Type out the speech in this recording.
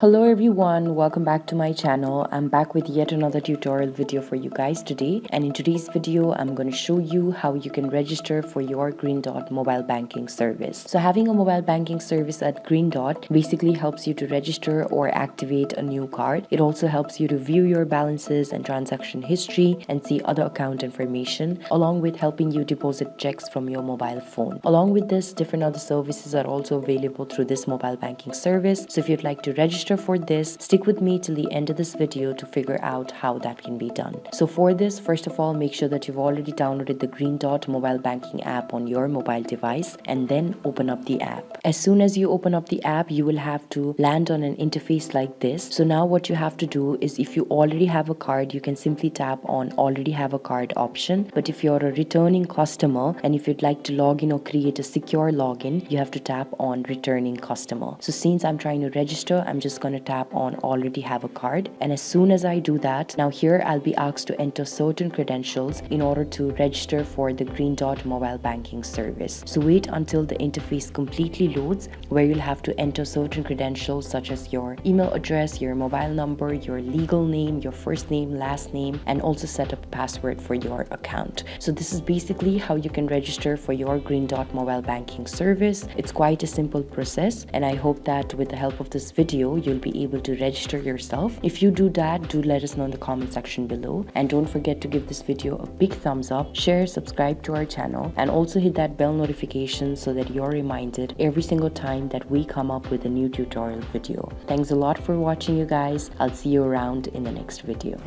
Hello everyone, welcome back to my channel. I'm back with yet another tutorial video for you guys today, and in today's video I'm going to show you how you can register for your Green Dot mobile banking service. So having a mobile banking service at Green Dot basically helps you to register or activate a new card. It also helps you to view your balances and transaction history and see other account information, along with helping you deposit checks from your mobile phone. Along with this, different other services are also available through this mobile banking service. So if you'd like to register for this, stick with me till the end of this video to figure out how that can be done. So for this, first of all, make sure that you've already downloaded the Green Dot mobile banking app on your mobile device, and then open up the app. As soon as you open up the app, you will have to land on an interface like this. So now what you have to do is, if you already have a card, you can simply tap on already have a card option. But if you're a returning customer and if you'd like to log in or create a secure login, you have to tap on returning customer. So since I'm trying to register, I'm just going to tap on already have a card, and as soon as I do that, now here I'll be asked to enter certain credentials in order to register for the Green Dot mobile banking service. So wait until the interface completely loads, where you'll have to enter certain credentials such as your email address, your mobile number, your legal name, your first name, last name, and also set up a password for your account. So this is basically how you can register for your Green Dot mobile banking service. It's quite a simple process, and I hope that with the help of this video you'll be able to register yourself. If you do that, do let us know in the comment section below, and don't forget to give this video a big thumbs up, share, subscribe to our channel, and also hit that bell notification so that you're reminded every single time that we come up with a new tutorial video. Thanks a lot for watching, you guys. I'll see you around in the next video.